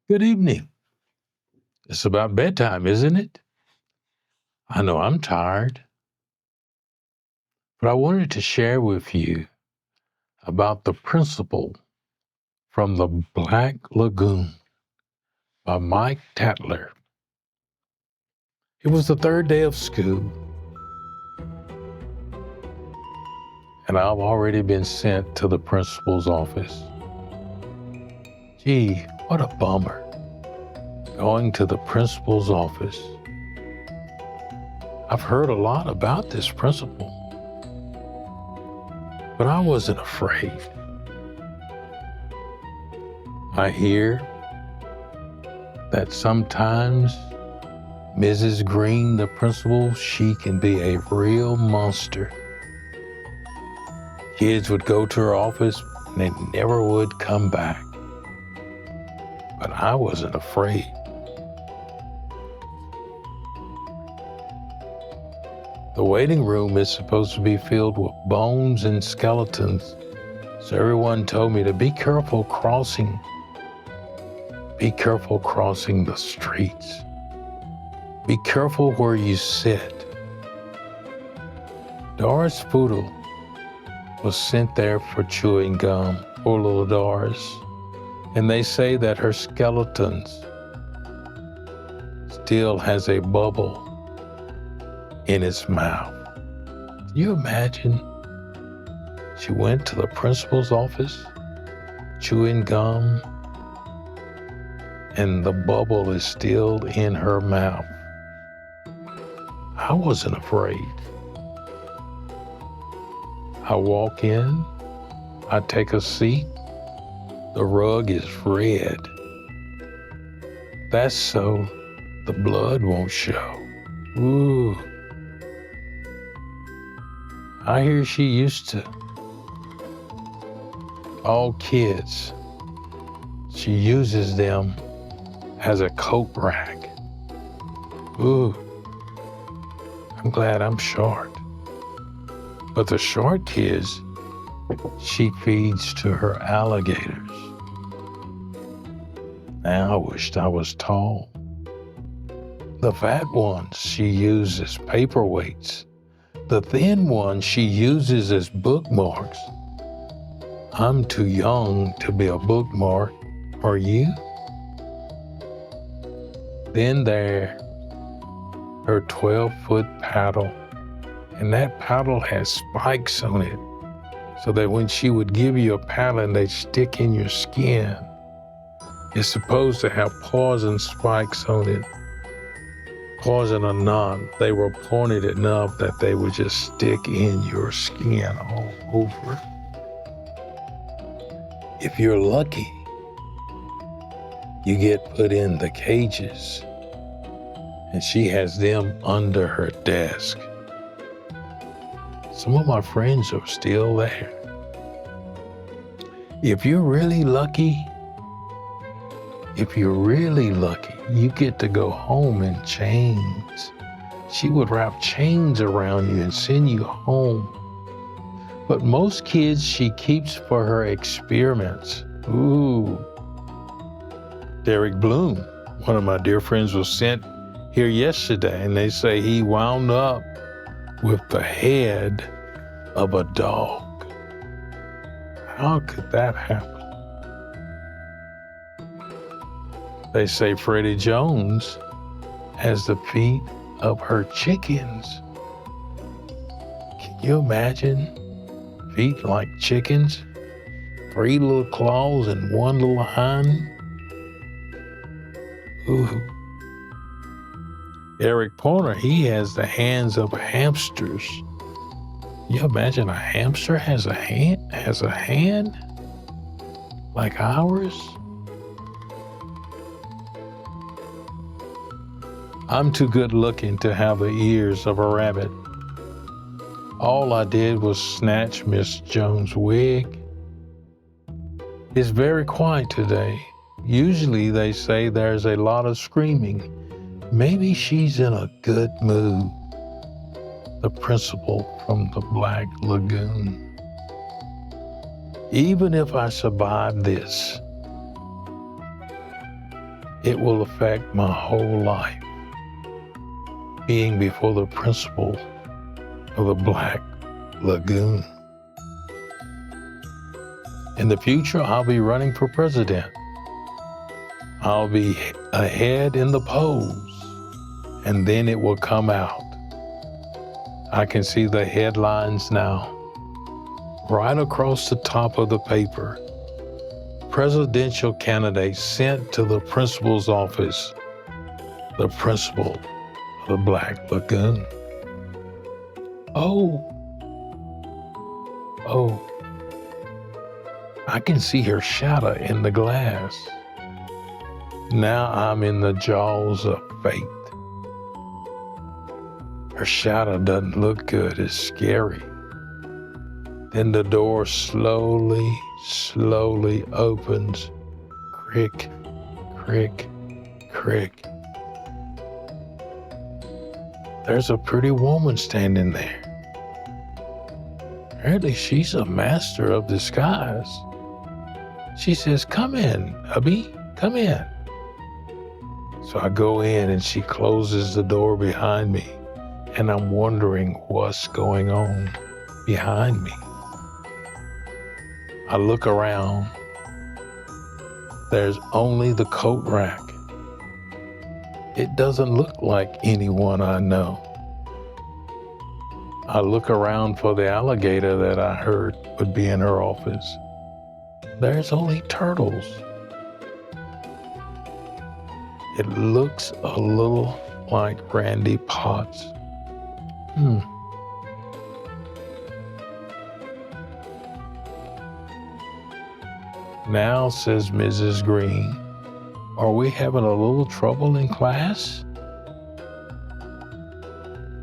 Good evening. It's about bedtime, isn't it? I know I'm tired, but I wanted to share with you about the principle from the Black Lagoon by Mike Tatler. It was the third day of school, and I've already been sent to the principal's office. Gee, what a bummer. Going to the principal's office. I've heard a lot about this principal, but I wasn't afraid. I hear that sometimes Mrs. Green, the principal, she can be a real monster. Kids would go to her office and they never would come back. But I wasn't afraid. The waiting room is supposed to be filled with bones and skeletons, so everyone told me to be careful crossing the streets. Be careful where you sit. Doris Poodle was sent there for chewing gum, poor little Doris, and they say that her skeleton still has a bubble in its mouth. Can you imagine? She went to the principal's office, chewing gum, and the bubble is still in her mouth. I wasn't afraid. I walk in, I take a seat, the rug is red. That's so the blood won't show. Ooh. I hear she used to, all kids, she uses them as a coat rack. Ooh, I'm glad I'm short. But the short kids, she feeds to her alligators. Now I wished I was tall. The fat ones she uses paperweights. The thin ones she uses as bookmarks. I'm too young to be a bookmark. Are you? Then there, her 12-foot paddle. And that paddle has spikes on it, so that when she would give you a paddle and they stick in your skin, it's supposed to have claws and spikes on it. Claws and a knot. They were pointed enough that they would just stick in your skin all over. If you're lucky, you get put in the cages, and she has them under her desk. Some of my friends are still there. If you're really lucky, you get to go home in chains. She would wrap chains around you and send you home. But most kids she keeps for her experiments. Ooh. Derek Bloom, one of my dear friends, was sent here yesterday, and they say he wound up with the head of a dog. How could that happen? They say Freddie Jones has the feet of her chickens. Can you imagine feet like chickens? 3 little claws and 1 little hind? Ooh. Eric Porter, he has the hands of hamsters. Can you imagine a hamster has a hand like ours? I'm too good looking to have the ears of a rabbit. All I did was snatch Miss Jones' wig. It's very quiet today. Usually they say there's a lot of screaming. Maybe she's in a good mood. The principal from the Black Lagoon. Even if I survive this, It will affect my whole life. Being before the principal of the Black Lagoon. In the future, I'll be running for president. I'll be ahead in the polls, and then it will come out. I can see the headlines now. Right across the top of the paper, presidential candidate sent to the principal's office, the principal of the Black Lagoon. Oh, I can see her shadow in the glass. Now I'm in the jaws of fate. Her shadow doesn't look good, it's scary. Then the door slowly opens. Crick, crick, crick. There's a pretty woman standing there. Apparently she's a master of disguise. She says, "Come in, hubby, come in." So I go in and she closes the door behind me, and I'm wondering what's going on behind me. I look around. There's only the coat rack. It doesn't look like anyone I know. I look around for the alligator that I heard would be in her office. There's only turtles. It looks a little like Randy Potts. "Now," says Mrs. Green, "are we having a little trouble in class?"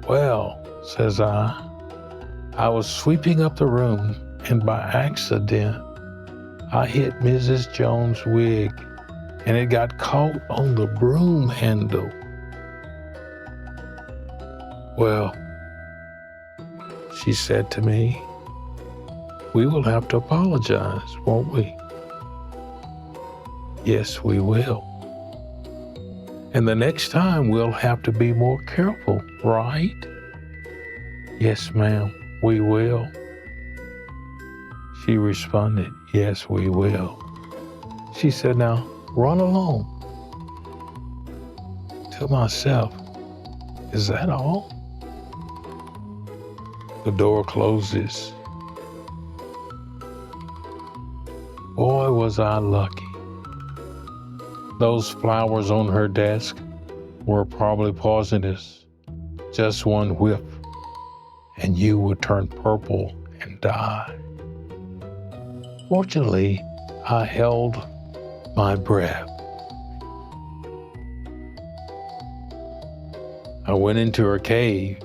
"Well," says I was sweeping up the room, and by accident, I hit Mrs. Jones' wig, and it got caught on the broom handle. "Well," she said to me, "we will have to apologize, won't we?" "Yes, we will. And the next time we'll have to be more careful, right?" "Yes, ma'am, we will." She responded, "Yes, we will." She said, "Now, run along." To myself, is that all? The door closes. Boy, was I lucky. Those flowers on her desk were probably poisonous. Just one whiff, and you would turn purple and die. Fortunately, I held my breath. I went into her cave,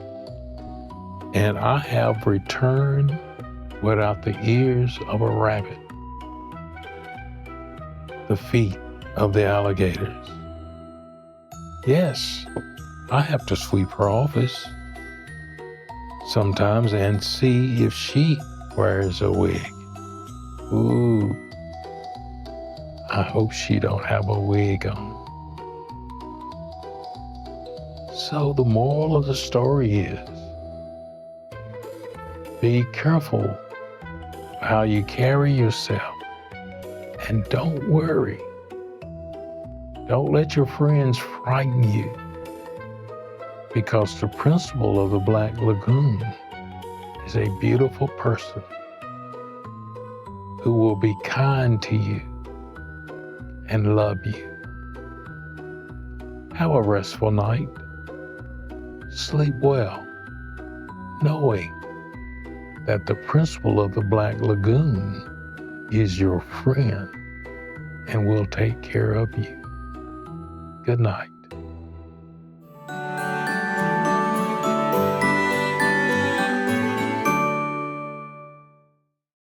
and I have returned without the ears of a rabbit, the feet of the alligators. Yes, I have to sweep her office sometimes and see if she wears a wig. Ooh, I hope she don't have a wig on. So the moral of the story is, be careful how you carry yourself, and don't worry. Don't let your friends frighten you, because the principal of the Black Lagoon is a beautiful person who will be kind to you and love you. Have a restful night. Sleep well, knowing that the principal of the Black Lagoon is your friend and will take care of you. Good night.